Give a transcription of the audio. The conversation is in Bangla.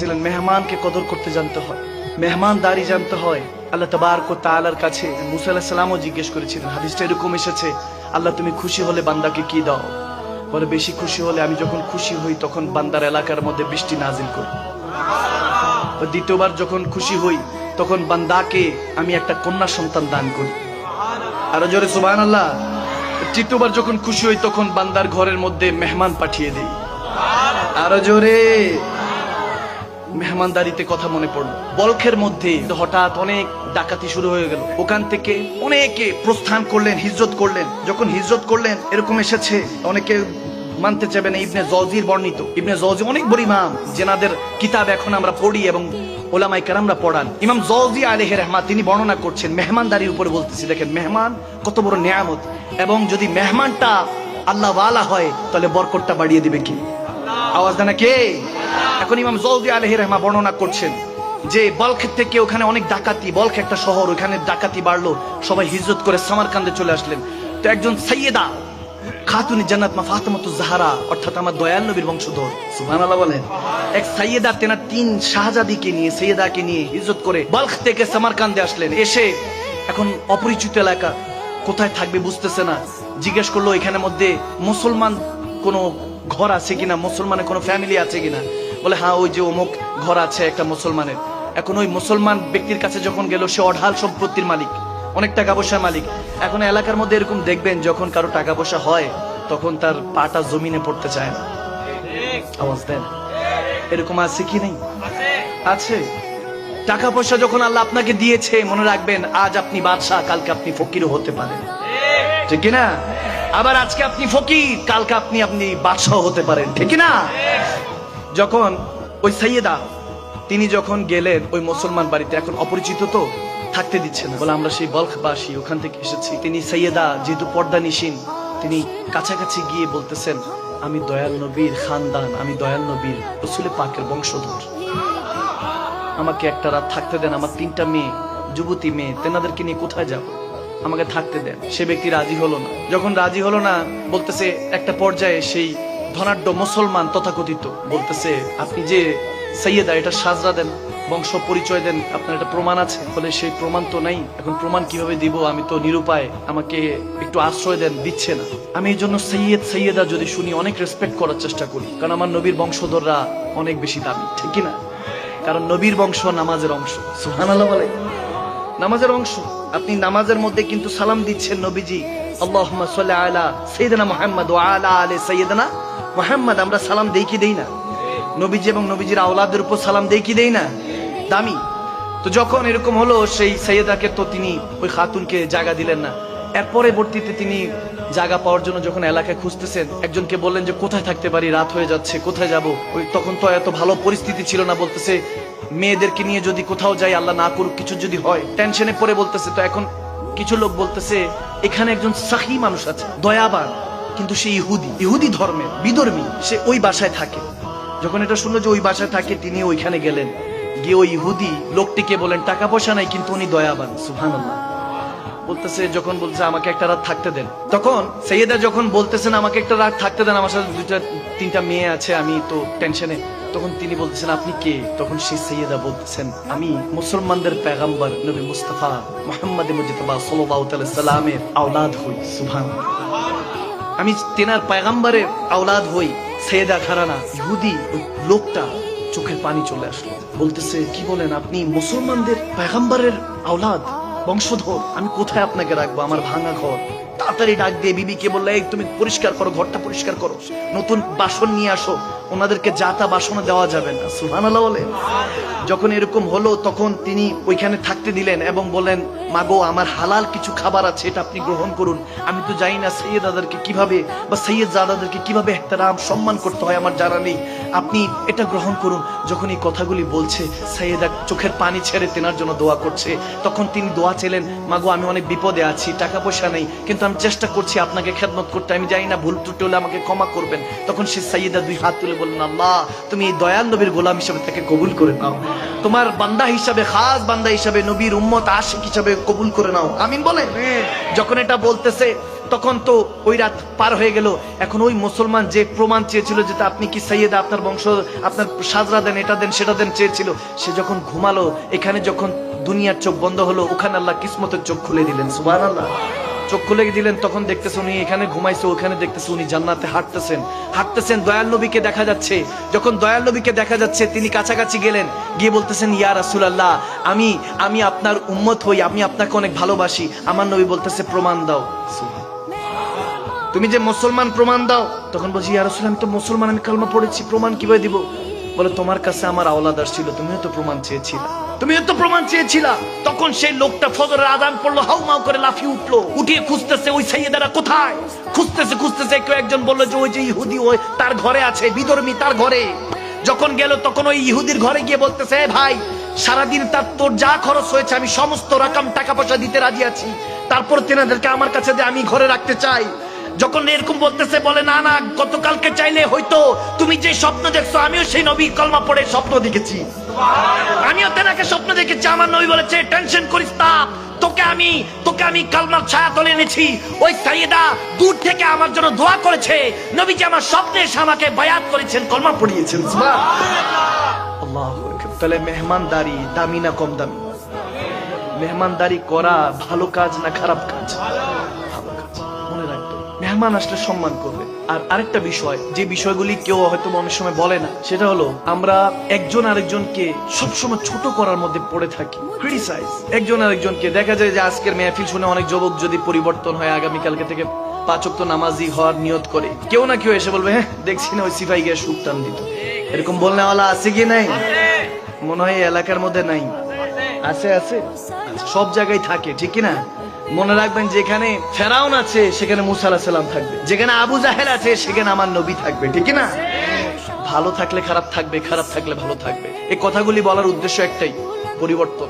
বলতেছিলেন মেহমানকে কদর করতে জানতে হয়, মেহমানদারি জানতে হয়। আল্লাহ তাবারক ওয়া তাআলার কাছে মুসা আলাইহিস সালামও জিজ্ঞেস করেছিলেন, হাদিসটা এরকম এসেছে, আল্লাহ তুমি খুশি হলে বান্দাকে কি দাও? বলে বেশি খুশি হলে আমি যখন খুশি হই তখন বান্দার এলাকার মধ্যে বৃষ্টি নাজিল করি। দ্বিতীয়বার যখন খুশি হই তখন বান্দাকে আমি একটা কন্যা সন্তান দান করি। আরো জোরে সুবহানাল্লাহ। তৃতীয়বার যখন খুশি হই তখন বান্দার ঘরের মধ্যে মেহমান পাঠিয়ে দেই। আরো জোরে। মেহমানদারিতে কথা মনে পড়লো, বলখের মধ্যে হঠাৎ অনেক ডাকাতি শুরু হয়ে গেল। ওখান থেকে অনেকে প্রস্থান করলেন, হিজরত করলেন। যখন হিজরত করলেন এরকম এসেছে, অনেকে মানতে চাইবেন ইবনে জওজির বর্ণিত, ইবনে জওজি অনেক বড় ইমাম, যেনাদের কিতাব এখন আমরা পড়ি এবং ওলামায়ে কেরামরা পড়ান। ইমাম জওজি আলাইহি রাহমাত তিনি বর্ণনা করছেন মেহমানদারির উপরে বলতেছি। দেখেন মেহমান কত বড় নিয়ামত, এবং যদি মেহমানটা আল্লাহ ওয়ালা হয় তাহলে বরকতটা বাড়িয়ে দিবে কি? আওয়াজ দেন কে? এখন ইমাম জওজি আলাইহি রাহমাত বর্ণনা করছেন যে বলখ থেকে ওখানে অনেক ডাকাতি, বলখ একটা শহর, ওখানে ডাকাতি বাড়লো, সবাই হিজরত করে সামারকান্দে চলে আসলেন। তো একজন সাইয়েদা খাতুন জান্নাত মা ফাতেমাতুজ জাহরা, অর্থাৎ আমার দয়াল নবীর বংশধর, সুবহানাল্লাহ বলেন, এক সাইয়েদা তেনা 3 শাহজাদিকে নিয়ে, সাইয়েদাকে নিয়ে হিজরত করে বলখ থেকে সামারকান্দে আসলেন। এসে এখন অপরিচিত এলাকা, কোথায় থাকবে বুঝতেছে না। জিজ্ঞেস করলো এখানের মধ্যে মুসলমান কোনো ঘর আছে কিনা, মুসলমানের কোনো ফ্যামিলি আছে কিনা। বলে হ্যাঁ ওই যে অমুক ঘর আছে একটা মুসলমানের। এখন ওই মুসলমান ব্যক্তির কাছে যখন গেল, সে অঢাল সম্পত্তির মালিক, অনেক টাকা পয়সার মালিক। এখন এলাকার মধ্যে এরকম দেখবেন যখন কারো টাকা পয়সা হয় তখন তার পাটা জমিনে পড়তে চায় না। আওয়াজ দেন, এরকম আছে কি নেই? আছে। টাকা পয়সা যখন আল্লাহ আপনাকে দিয়েছে, মনে রাখবেন আজ আপনি বাদশাহ, কালকে আপনি ফকিরও হতে পারেন, ঠিক না? আবার আজকে আপনি ফকির, কালকে আপনি বাদশাহ হতে পারেন, ঠিক না? যখন ওই সাইয়েদা তিনি যখন গেলেন ওই মুসলমান বাড়িতে, এখন অপরিচিত তো থাকতে দিচ্ছে না, বলে আমরা সেই বলখবাসী, ওখান থেকে এসেছি। তিনি সাইয়েদা যেহেতু পর্দানিশীন, তিনি কাছাকাছি গিয়ে বলতেছেন আমি দয়াল নবীর খানদান, আমি দয়াল নবীর রাসূল পাকের বংশধর, আমাকে একটা রাত থাকতে দেন, আমার 3টা মেয়ে, যুবতী মেয়ে, তেনাদেরকে নিয়ে কোথায় যাব, আমাকে থাকতে দেন। সে ব্যক্তি রাজি হলো না। যখন রাজি হলো না, বলতেছে একটা পর্যায়ে সেই ধনাঢ্য মুসলমান তথাকথিত বলতেছে আপনি যে সাইয়েদা এটা সাজরা দেন, বংশ পরিচয় দেন, আপনার একটা প্রমাণ আছে? বলে সেই প্রমাণ তো নাই, এখন প্রমাণ কিভাবে দিব, আমি তো নিরুপায়, আমাকে একটু আশ্রয় দেন। দিচ্ছে না। আমি এই জন্য সৈয়দ সাইয়েদা যদি শুনি অনেক রেসপেক্ট করার চেষ্টা করি, কারণ আমার নবীর বংশধররা অনেক বেশি দামি, ঠিক না? কারণ নবীর বংশ নামাজের অংশ, সুবহানাল্লাহ বলে, নামাজের অংশ। আপনি নামাজের মধ্যে কিন্তু সালাম দিচ্ছেন নবীজি আল্লাহুম্মা সাল্লি আলা সাইয়্যিদিনা মুহাম্মদ ওয়া আলা আলি সাইয়্যিদিনা মুহাম্মদ। আমরা সালাম দেই কি দেই না? নবীজি এবং নবীজির আওলাদের উপর সালাম দেই কি দেই না? দামি। তো যখন এরকম হলো, সেই সাইয়েদাকে তো তিনি ওই খাতুনকে জায়গা দিলেন না। এর পরবর্তীতে তিনি জায়গা পাওয়ার জন্য যখন এলাকায় খুঁজতেছেন, একজনকে বললেন যে কোথায় থাকতে পারি, রাত হয়ে যাচ্ছে, কোথায় যাব? ওই তখন তো এত ভালো পরিস্থিতি ছিল না। বলতেছে মেয়েদেরকে নিয়ে যদি কোথাও যাই, আল্লাহ না করুক কিছু যদি হয়, টেনশনে পড়ে বলতেছে। তো এখন কিছু লোক বলতেছে এখানে একজন সাখী মানুষ আছে, দয়াবান, কিন্তু সে ইহুদি ধর্মের, বিধর্মী, সে ওই বাসায় থাকে। যখন এটা শুনলো যে ওই বাসায় থাকে, তিনি ওইখানে গেলেন, গিয়ে ওই ইহুদি লোকটিকে বলেন টাকা পয়সা নাই কিন্তু উনি দয়াবান, সুবহানাল্লাহ। বলতেছে যখন বলছে আমাকে একটা রাত থাকতে দেন, তখন সাইয়েদা যখন বলতেছেন আমাকে একটা রাত থাকতে দেন, আমার সাথে 2-3টা মেয়ে আছে, আমি তো টেনশনে। তখন তিনি বলতেছেন আপনি কে? তখন সেই সাইয়েদা বলতেছেন আমি মুসলমানদের পেগম্বর নবী মুস্তাফা মুহাম্মদ মুজতবা সাল্লাল্লাহু আলাইহি সাল্লামের আওলাদ হই, সুবহানাল্লাহ। আমি তেনার পেগম্বরের আওলাদ হই। সাইয়েদা ঘরানা ইহুদি ওই লোকটা চোখের পানি চলে আসলো, বলতেছে কি বলেন, আপনি মুসলমানদের পেগম্বরের আওলাদ, বংশধর, আমি কোথায় আপনাকে রাখবো, আমার ভাঙা ঘর। তাড়াতাড়ি ডাক দিয়ে বিবিকে বললে এই তুমি পরিষ্কার করো, ঘরটা পরিষ্কার করো, নতুন বাসন নিয়ে আসো, ওনাদেরকে যা তা বাসন দেওয়া যাবে না, সুবহানাল্লাহ বলে। যখন এরকম হলো তখন তিনি ওইখানে থাকতে দিলেন এবং বলেন মাগো আমার হালাল কিছু খাবার আছে, এটা আপনি গ্রহণ করুন। আমি তো জানি না সাইয়েদাদেরকে কিভাবে বা সাইয়েদজাদাদেরকে কিভাবে ইহতিরাম সম্মান করতে হয়, আমার জানা নেই, আপনি এটা গ্রহণ করুন। যখন এই কথাগুলি বলছে, সাইয়েদা চোখের পানি ছেড়ে তেনার জন্য দোয়া করছে। তখন তিনি দোয়া চাইলেন, মাগো আমি অনেক বিপদে আছি, টাকা পয়সা নেই, কিন্তু আমি চেষ্টা করছি আপনাকে খেদমত করতে, আমি জানি না ভুল ত্রুটি হলে আমাকে ক্ষমা করবেন। তখন সে সাইয়েদা দুই হাত তুলে বললেন, আল্লাহ তুমি এই দয়াল নবীর গোলাম হিসাবে তাকে কবুল করে নাও, তোমার বান্দা হিসাবে, খাস বান্দা হিসাবে, নবীর উম্মত আশিক হিসাবে কবুল করে নাও, আমিন বলে। যখন এটা বলতেছে তখন তো ওই রাত পার হয়ে গেল। এখন ওই মুসলমান যে প্রমাণ চেয়েছিল যে আপনি কি সাইয়েদা, আপনার বংশ, আপনার সাজরা দেন, এটা দেন, সেটা দেন চেয়েছিল, সে যখন ঘুমালো, এখানে যখন দুনিয়ার চোখ বন্ধ হলো, ওখানে আল্লাহ কিসমতের চোখ খুলে দিলেন। সুবহানাল্লাহ। চোখ খুলে দিলেন, তখন দেখতেছে উনি এখানে ঘুমাইছে, ওখানে দেখতেছে উনি জান্নাতে হাঁটতেছেন। দয়াল নবীকে দেখা যাচ্ছে। যখন দয়াল নবীকে দেখা যাচ্ছে, তিনি কাছাকাছি গেলেন, গিয়ে বলতেছেন, ইয়া রাসূলুল্লাহ, আমি আপনার উম্মত হই, আমি আপনাকে অনেক ভালোবাসি। আমার নবী বলতেছে, প্রমাণ দাও, তুমি যে মুসলমান, প্রমাণ দাও। তখন বলছি, ইয়া রাসূলুল্লাহ, আমি তো মুসলমান, আমি কালমা পড়েছি, প্রমাণ কিভাবে দিব? বলে, তোমার কাছে আমার আওলাদ আসছিল, তুমিও তো প্রমাণ চেয়েছিলা। তখন সেই লোকটা ফজরের আযান পড়লো, হাউমাউ করে লাফিয়ে উঠলো, উঠিয়ে খুঁজতেছে ওই সাইয়েদারা কোথায়। খুঁজতেছে কেউ একজন বললো যে ওই যে ইহুদি, ওই তার ঘরে আছে, বিধর্মী তার ঘরে। যখন গেল তখন ওই ইহুদির ঘরে গিয়ে বলতেছে, ভাই সারাদিন তোর যা খরচ হয়েছে আমি সমস্ত রকম টাকা পয়সা দিতে রাজি আছি, তারপর তেনাদেরকে আমার কাছে যে আমি ঘরে রাখতে চাই। যখন এরকম বলতেছে, বলে, না না, গতকালকে চাইলে হয়তো, তুমি যে স্বপ্ন দেখছো আমিও সেই নবী কলমা পড়ে স্বপ্ন দেখেছি, আমিও তেনাকে স্বপ্ন দেখেছি। আমার নবী বলেছে, টেনশন করিস না, তোকে আমি কালমার ছায়া তলে এনেছি। ওই সাইয়েদা দূর থেকে আমার জন্য দোয়া করেছে, নবীজি আমার স্বপ্নে এসে আমাকে বায়াত করেছেন, কলমা পড়িয়েছেন। আল্লাহু আকবার। তাহলে মেহমানদারি দামি না কম দামি? মেহমানদারি করা ভালো কাজ না খারাপ কাজ? ভালো কাজ। মনে রাখবে, মেহমান আসলে সম্মান করবে। আর আরেকটা বিষয়, যে বিষয়গুলি কেউ হয়তো অনেক সময় বলে না, সেটা হলো আমরা একজন আরেকজনকে সবসময় ছোট করার মধ্যে পড়ে থাকি, ক্রিটিসাইজ একজন আরেকজনকে। দেখা যায় যে আজকের মেহফিল শুনে অনেক যুবক যদি পরিবর্তন হয়, আগামীকালকে থেকে 5 ওয়াক্ত নামাজি হওয়ার নিয়ত করে, কেউ না কেউ এসে বলবে, হ্যাঁ দেখছি না ওই সিপাহি গিয়ে সুখ টান দিত। এরকম বলনেওয়ালা আছে কি নাই? মনে হয় এলাকার মধ্যে নাই। আছে, সব জায়গায় থাকে, ঠিক না? মনে রাখবেন, যেখানে ফেরাউন আছে সেখানে মুসা আলাইহিস সালাম থাকবে, যেখানে আবু জাহেল আছে সেখানে আমার নবী থাকবে, ঠিক না? ভালো থাকলে খারাপ থাকবে, খারাপ থাকলে ভালো থাকবে। এই কথাগুলি বলার উদ্দেশ্য একটাই, পরিবর্তন।